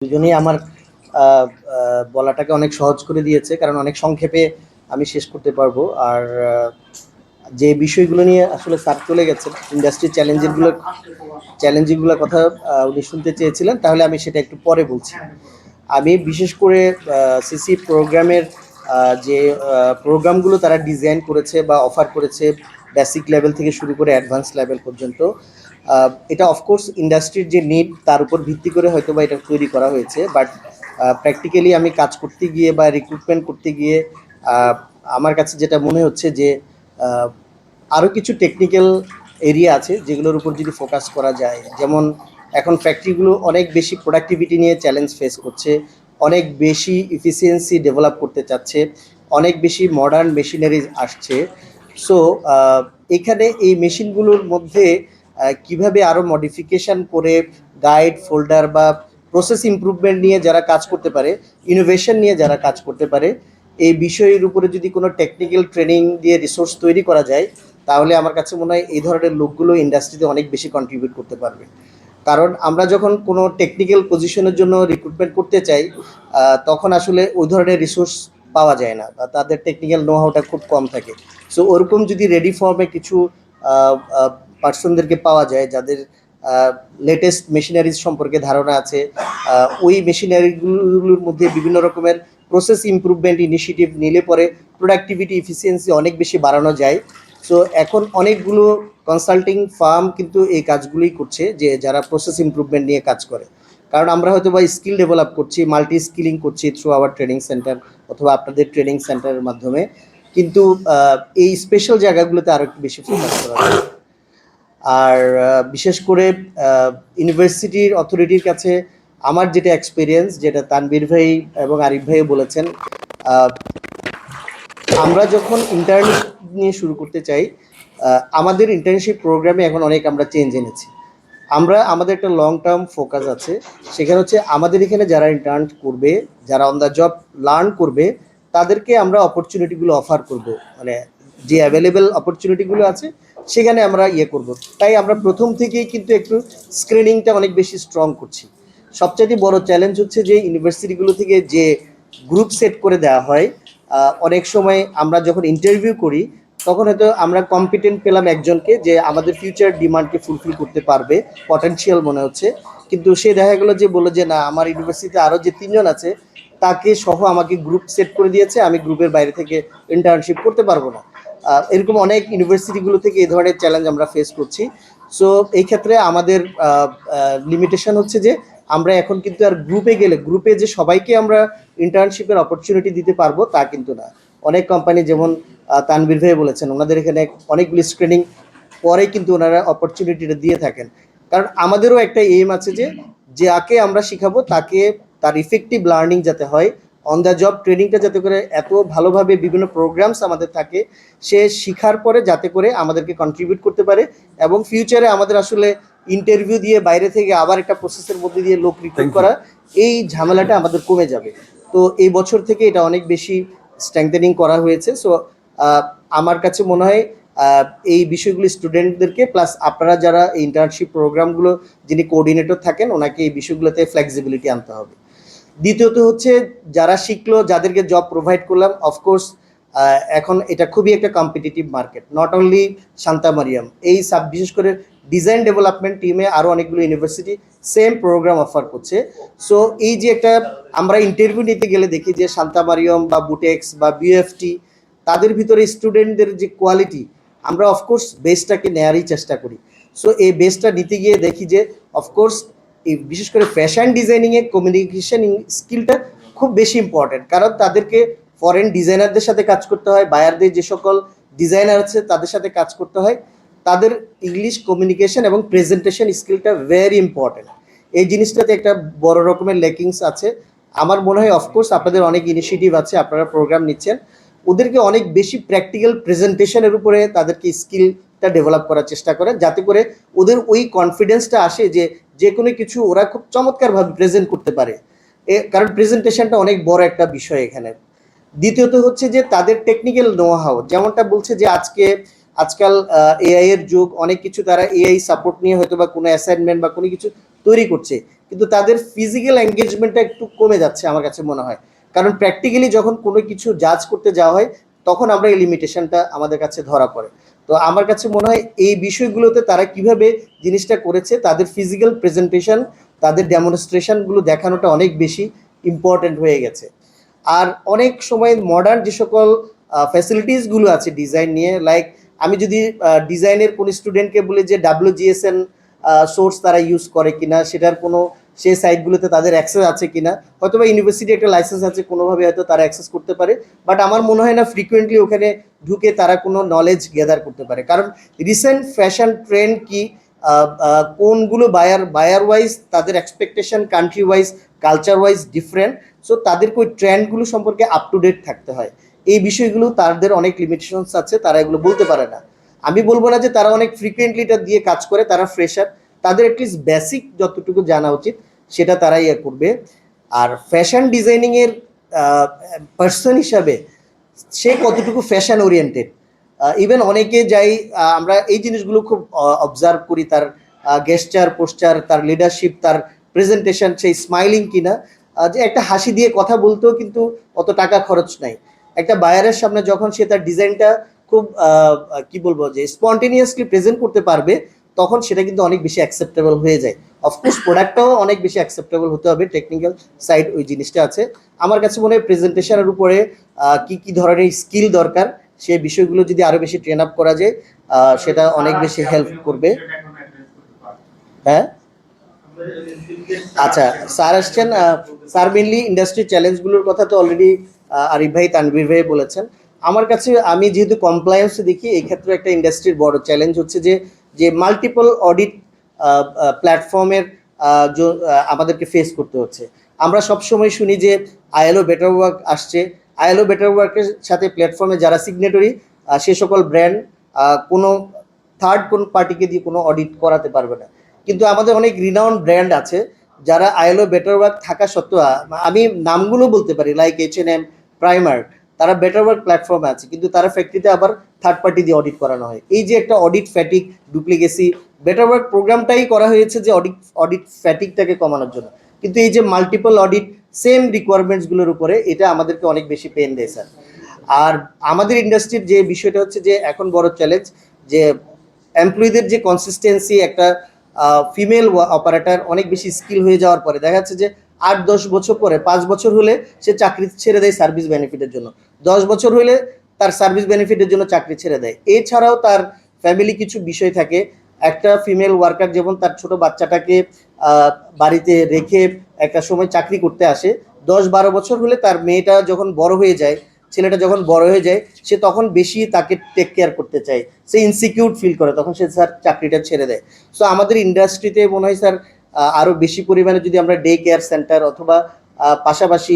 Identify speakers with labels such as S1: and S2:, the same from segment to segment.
S1: দুজনেই আমার বলাটাকে অনেক সহজ করে দিয়েছে, কারণ অনেক সংক্ষেপে আমি শেষ করতে পারবো। আর যে বিষয়গুলো নিয়ে আসলে স্যার চলে গেছেন, ইন্ডাস্ট্রি চ্যালেঞ্জগুলোর কথা উনি শুনতে চেয়েছিলেন, তাহলে আমি সেটা একটু পরে বলছি। আমি বিশেষ করে সিসি প্রোগ্রামের যে প্রোগ্রামগুলো তারা ডিজাইন করেছে বা অফার করেছে, বেসিক লেভেল থেকে শুরু করে অ্যাডভান্স লেভেল পর্যন্ত, এটা অফকোর্স ইন্ডাস্ট্রির যে নিড তার উপর ভিত্তি করে হয়তো বা এটা তৈরি করা হয়েছে। বাট প্র্যাকটিক্যালি আমি কাজ করতে গিয়ে বা রিক্রুটমেন্ট করতে গিয়ে আমার কাছে যেটা মনে হচ্ছে যে আরও কিছু টেকনিক্যাল এরিয়া আছে যেগুলোর উপর যদি ফোকাস করা যায়। যেমন এখন ফ্যাক্টরিগুলো অনেক বেশি প্রোডাক্টিভিটি নিয়ে চ্যালেঞ্জ ফেস করছে, অনেক বেশি ইফিসিয়েন্সি ডেভেলপ করতে চাচ্ছে, অনেক বেশি মডার্ন মেশিনারিজ আসছে। সো এখানে এই মেশিনগুলোর মধ্যে কিভাবে আরও মডিফিকেশান করে গাইড, ফোল্ডার বা প্রসেস ইমপ্রুভমেন্ট নিয়ে যারা কাজ করতে পারে, ইনোভেশন নিয়ে যারা কাজ করতে পারে, এই বিষয়ের উপরে যদি কোনো টেকনিক্যাল ট্রেনিং দিয়ে রিসোর্স তৈরি করা যায়, তাহলে আমার কাছে মনে হয় এই ধরনের লোকগুলো ইন্ডাস্ট্রিতে অনেক বেশি কন্ট্রিবিউট করতে পারবে। কারণ আমরা যখন কোনো টেকনিক্যাল পজিশনের জন্য রিক্রুটমেন্ট করতে চাই, তখন আসলে ওই ধরনের রিসোর্স পাওয়া যায় না, বা তাদের টেকনিক্যাল নো হাউটা খুব কম থাকে। সো ওরকম যদি রেডি ফর্মে কিছু পার্সনদেরকে পাওয়া যায় যাদের লেটেস্ট মেশিনারিজ সম্পর্কে ধারণা আছে, ওই মেশিনারিগুলোর মধ্যে বিভিন্ন রকমের প্রসেস ইমপ্রুভমেন্ট ইনিশিয়েটিভ নিলে পরে প্রোডাক্টিভিটি, ইফিসিয়েন্সি অনেক বেশি বাড়ানো যায়। সো এখন অনেকগুলো কনসাল্টিং ফার্ম কিন্তু এই কাজগুলোই করছে, যে যারা প্রসেস ইমপ্রুভমেন্ট নিয়ে কাজ করে। কারণ আমরা হয়তো বা স্কিল ডেভেলপ করছি, মাল্টি স্কিলিং করছি থ্রু আওয়ার ট্রেনিং সেন্টার অথবা আপনাদের ট্রেনিং সেন্টারের মাধ্যমে, কিন্তু এই স্পেশাল জায়গাগুলোতে আরও একটু বেশি ফোকাস করা যায়। আর বিশেষ করে ইউনিভার্সিটির অথরিটির কাছে আমার যেটা এক্সপিরিয়েন্স, যেটা তানবীর ভাই এবং আরিফ ভাইও বলেছেন, আমরা যখন ইন্টার্নশিপ নিয়ে শুরু করতে চাই, আমাদের ইন্টার্নশিপ প্রোগ্রামে এখন অনেক আমরা চেঞ্জ এনেছি। আমাদের একটা লং টার্ম ফোকাস আছে, সেখানে হচ্ছে আমাদের এখানে যারা ইন্টার্ন করবে, যারা অন দ্য জব লার্ন করবে, তাদেরকে আমরা অপরচুনিটিগুলো অফার করব, মানে যে অ্যাভেলেবেল অপরচুনিটিগুলো আছে সেখানে আমরা করব। তাই আমরা প্রথম থেকেই কিন্তু একটু স্ক্রিনিংটা অনেক বেশি স্ট্রং করছি। সবচাইতে বড় চ্যালেঞ্জ হচ্ছে যে ইউনিভার্সিটিগুলো থেকে যে গ্রুপ সেট করে দেওয়া হয়, অনেক সময় আমরা যখন ইন্টারভিউ করি তখন হয়তো আমরা কম্পিটেন্ট পেলাম একজনকে, যে আমাদের ফিউচার ডিমান্ডকে ফুলফিল করতে পারবে, পটেনশিয়াল মনে হচ্ছে, কিন্তু সে দেখা গেলো যে বললো যে না, আমার ইউনিভার্সিটিতে আরও যে 3জন আছে তাকে সহ আমাকে গ্রুপ সেট করে দিয়েছে, আমি গ্রুপের বাইরে থেকে ইন্টার্নশিপ করতে পারবো না। এরকম অনেক ইউনিভার্সিটিগুলো থেকে এই ধরনের চ্যালেঞ্জ আমরা ফেস করছি। সো এই ক্ষেত্রে আমাদের লিমিটেশন হচ্ছে যে আমরা এখন কিন্তু আর গ্রুপে যে সবাইকে আমরা ইন্টার্নশিপের অপরচুনিটি দিতে পারবো তা কিন্তু না। অনেক কোম্পানি, যেমন তানবীর ভাই বলেছেন, ওনাদের এখানে অনেকগুলি স্ক্রিনিং পরে কিন্তু ওনারা অপরচুনিটিটা দিয়ে থাকেন। কারণ আমাদেরও একটা এইম আছে যে যাকে আমরা শিখাবো তাকে তার ইফেক্টিভ লার্নিং যাতে হয়, অন দ্য জব ট্রেনিংটা যাতে করে এত ভালোভাবে বিভিন্ন প্রোগ্রামস আমাদের থাকে, সে শিখার পরে যাতে করে আমাদেরকে কন্ট্রিবিউট করতে পারে, এবং ফিউচারে আমাদের আসলে ইন্টারভিউ দিয়ে বাইরে থেকে আবার একটা প্রসেসের মধ্যে দিয়ে লোক রিক্রুট করা, এই ঝামেলাটা আমাদের কমে যাবে। তো এই বছর থেকে এটা অনেক বেশি স্ট্রেংথেনিং করা হয়েছে। সো আমার কাছে মনে হয় এই বিষয়গুলি স্টুডেন্টদেরকে, প্লাস আপনারা যারা ইন্টার্নশিপ প্রোগ্রামগুলো যিনি কোঅর্ডিনেটর থাকেন, ওনাকে এই বিষয়গুলোতে ফ্লেক্সিবিলিটি আনতে হবে। দ্বিতীয়ত হচ্ছে, যারা শিখলো, যাদেরকে জব প্রোভাইড করলাম, অফকোর্স এখন এটা খুবই একটা competitive market, not only Shanta Mariam, এই বিশেষ করে ডিজাইন ডেভেলপমেন্ট টিমে আরও অনেকগুলো ইউনিভার্সিটি সেম প্রোগ্রাম অফার করছে। সো এই যে একটা, আমরা ইন্টারভিউ নিতে গেলে দেখি যে শান্তা মারিয়াম বা বুটেক্স বা বিএফটি, তাদের ভিতরে স্টুডেন্টদের যে কোয়ালিটি, আমরা অফকোর্স বেসটাকে নেয়ারই চেষ্টা করি। সো এই বেসটা নিতে গিয়ে দেখি যে অফকোর্স এই বিশেষ করে ফ্যাশন ডিজাইনিংয়ে কমিউনিকেশন স্কিলটা খুব বেশি ইম্পর্ট্যান্ট, কারণ তাদেরকে ফরেন ডিজাইনারদের সাথে কাজ করতে হয়, বায়ারদের যে সকল ডিজাইনার আছে তাদের সাথে কাজ করতে হয়, তাদের ইংলিশ কমিউনিকেশন এবং প্রেজেন্টেশন স্কিলটা ভেরি ইম্পর্ট্যান্ট। এই জিনিসটাতে একটা বড় রকমের লেকিংস আছে। আমার মনে হয় অফকোর্স আপনাদের অনেক ইনিশিয়েটিভ আছে, আপনারা প্রোগ্রাম নিচ্ছেন, ওদেরকে অনেক বেশি প্র্যাকটিক্যাল প্রেজেন্টেশনের উপরে তাদেরকে স্কিলটা ডেভেলপ করার চেষ্টা করেন, যাতে করে ওদের ওই কনফিডেন্সটা আসে যে যে কোনো কিছু ওরা খুব চমৎকারভাবে প্রেজেন্ট করতে পারে। কারণ প্রেজেন্টেশনটা অনেক বড় একটা বিষয় এখানে। দ্বিতীয়ত হচ্ছে যে তাদের টেকনিক্যাল নো হাউ, যেমনটা বলছে যে আজকাল এআই এর যুগ, অনেক কিছু তারা এআই সাপোর্ট নিয়ে হয়তো বা কোনো অ্যাসাইনমেন্ট বা কোনো কিছু তৈরি করছে, কিন্তু তাদের ফিজিক্যাল এঙ্গেজমেন্টটা একটু কমে যাচ্ছে আমার কাছে মনে হয়। কারণ প্র্যাকটিক্যালি যখন কোনো কিছু জাজ করতে যাওয়া হয় তখন আমরা এই লিমিটেশনটা আমাদের কাছে ধরা পড়ে। তো আমার কাছে মনে হয় এই বিষয়গুলোতে তারা কিভাবে জিনিসটা করেছে, তাদের ফিজিক্যাল প্রেজেন্টেশন, তাদের ডেমনস্ট্রেশনগুলো দেখানোটা অনেক বেশি ইম্পর্ট্যান্ট হয়ে গেছে। আর অনেক সময় মডার্ন যে সকল ফ্যাসিলিটিসগুলো আছে ডিজাইন নিয়ে, লাইক আমি যদি ডিজাইনের কোনো স্টুডেন্টকে বলি যে WGSN সোর্স তারা ইউজ করে কিনা, সেটার কোনো সেই সাইটগুলোতে তাদের অ্যাক্সেস আছে কিনা, হয়তো বা ইউনিভার্সিটি একটা লাইসেন্স আছে, কোনোভাবে হয়তো তারা অ্যাক্সেস করতে পারে, বাট আমার মনে হয় না ফ্রিকুয়েন্টলি ওখানে ঢুকে তারা কোনো নলেজ গ্যাদার করতে পারে। কারণ রিসেন্ট ফ্যাশন ট্রেন্ড কি, কোনগুলো বায়ার ওয়াইজ তাদের expectation country wise culture wise different, so তাদেরকে ওই ট্রেন্ডগুলো সম্পর্কে আপ টু ডেট থাকতে হয়। এই বিষয়গুলো তাদের অনেক লিমিটেশনস আছে, তারা এগুলো বলতে পারে না। আমি বলবো না যে তারা অনেক ফ্রিকুয়েন্টলি এটা দিয়ে কাজ করে, তারা ফ্রেশার, তাদের অ্যাটলিস্ট বেসিক যতটুকু জানা উচিত সেটা তারাই করবে। আর ফ্যাশন ডিজাইনিংয়ের পার্সন হিসাবে সে কতটুকু ফ্যাশন ওরিয়েন্টেড, ইভেন অনেকে যাই আমরা এই জিনিসগুলো খুব অবজার্ভ করি, তার গেস্টার পোস্টার, তার লিডারশিপ, তার প্রেজেন্টেশন, সেই স্মাইলিং কিনা, যে একটা হাসি দিয়ে কথা বলতেও কিন্তু অত টাকা খরচ নাই। একটা বায়ারের সামনে যখন সে তার ডিজাইনটা খুব কি বলবো যে স্পন্টেনিয়াসলি প্রেজেন্ট করতে পারবে, তখন সেটা কিন্তু অনেক বেশি অ্যাকসেপ্টেবল হয়ে যায়। অফকোর্স প্রোডাক্টটাও অনেক বেশি অ্যাকসেপ্টেবল হতে হবে, টেকনিক্যাল সাইড ওই জিনিসটা আছে। আমার কাছে মনে হয় প্রেজেন্টেশনের উপরে কি কি ধরনের স্কিল দরকার, সে বিষয়গুলো যদি আরো বেশি ট্রেন আপ করা যায় সেটা অনেক বেশি হেল্প করবে। হ্যাঁ, আচ্ছা, স্যার আসছেন। স্যার মেনলি ইন্ডাস্ট্রি চ্যালেঞ্জগুলোর কথা তো অলরেডি আরিফ ভাই, তানভীর ভাই বলেছেন। আমার কাছে, আমি যেহেতু কমপ্লায়েন্স দেখি, এই ক্ষেত্রে একটা ইন্ডাস্ট্রির বড় চ্যালেঞ্জ হচ্ছে যে যে মাল্টিপল অডিট প্ল্যাটফর্মের আমাদেরকে ফেস করতে হচ্ছে। আমরা সবসময় শুনি যে আইএলও বেটার ওয়ার্ক আসছে, আইএলও বেটার ওয়ার্কের সাথে প্ল্যাটফর্মে যারা সিগনেটরি, সে সকল ব্র্যান্ড কোনো থার্ড কোন পার্টিকে দিয়ে কোনো অডিট করাতে পারবে না। কিন্তু আমাদের অনেক রিনাউন্ড ব্র্যান্ড আছে যারা আইএলও বেটার ওয়ার্ক থাকা সত্ত্বেও, আমি নামগুলো বলতে পারি, লাইক H&M, প্রাইমার্ক, তারা বেটার ওয়ার্ক প্ল্যাটফর্মে আছে, কিন্তু তারা ফ্যাক্টরিতে আবার থার্ড পার্টি দিয়ে অডিট করানো হয়। এই যে একটা অডিট ফ্যাটিক, ডুপ্লিকেসি, বেটার ওয়ার্ক প্রোগ্রামটাই করা হয়েছে যে অডিট ফ্যাটিকটাকে কমানোর জন্য, কিন্তু এই যে মাল্টিপল অডিট সেম রিকোয়ারমেন্টসগুলোর উপরে, এটা আমাদেরকে অনেক বেশি পেন দেয় স্যার। আর আমাদের ইন্ডাস্ট্রির যে বিষয়টা হচ্ছে যে এখন বড় চ্যালেঞ্জ যে এমপ্লয়ীদের যে কনসিস্টেন্সি, একটা ফিমেল অপারেটর অনেক বেশি স্কিল হয়ে যাওয়ার পরে দেখা যাচ্ছে যে 8-10 বছর পরে, 5 বছর হলে সে চাকরি ছেড়ে দেয় সার্ভিস বেনিফিটের জন্য, 10 বছর হলে তার সার্ভিস বেনিফিটের জন্য চাকরি ছেড়ে দেয়। এছাড়াও তার ফ্যামিলি কিছু বিষয় থাকে। একটা ফিমেল ওয়ার্কার যেমন তার ছোট বাচ্চাটাকে বাড়িতে রেখে একটা সময় চাকরি করতে আসে, 10-12 বছর হলে তার মেয়েটা যখন বড় হয়ে যায়, ছেলেটা যখন বড় হয়ে যায়, সে তখন বেশি তাকে টেক কেয়ার করতে চায়, সে ইনসিকিউর ফিল করে, তখন সে স্যার চাকরিটা ছেড়ে দেয়। সো আমাদের ইন্ডাস্ট্রিতে মনে হয় স্যার আরও বেশি পরিমাণে যদি আমরা ডে কেয়ার সেন্টার অথবা পাশাপাশি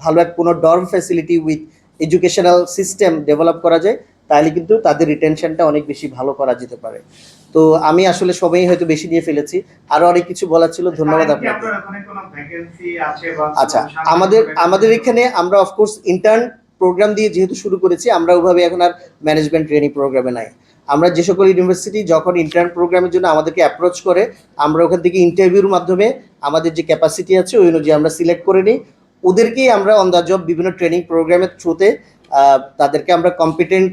S1: ভালো এক কোনো dorm facility with educational system develop করা যায়, তাহলে কিন্তু তাদের রিটেনশনটা অনেক বেশি ভালো করা যেতে পারে। তো আমি আসলে সবাই হয়তো বেশি নিয়ে ফেলেছি, আরো অনেক কিছু বলার ছিল। ধন্যবাদ আপনাকে। আচ্ছা, আমাদের এখানে আমরা অফকোর্স ইন্টার্ন প্রোগ্রাম দিয়ে যেহেতু শুরু করেছি, আমরা ওইভাবে এখন আর ম্যানেজমেন্ট ট্রেনিং প্রোগ্রামে নাই। আমরা যে সকল ইউনিভার্সিটি যখন ইন্টার্ন প্রোগ্রামের জন্য আমাদেরকে অ্যাপ্রোচ করে, আমরা ওখান থেকে ইন্টারভিউর মাধ্যমে আমাদের যে ক্যাপাসিটি আছে ওই অনুযায়ী আমরা সিলেক্ট করে নিই। ওদেরকেই আমরা অন দ্য জব বিভিন্ন ট্রেনিং প্রোগ্রামের থ্রুতে তাদেরকে আমরা কম্পিটেন্ট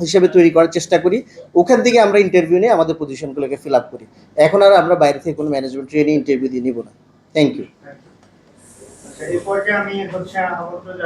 S1: হিসেবে তৈরি করার চেষ্টা করি। ওখান থেকে আমরা ইন্টারভিউ নিয়ে আমাদের পজিশনগুলোকে ফিল আপ করি। এখন আর আমরা বাইরে থেকে কোনো ম্যানেজমেন্ট ট্রেনিং ইন্টারভিউ দিয়ে নিব না। Thank you.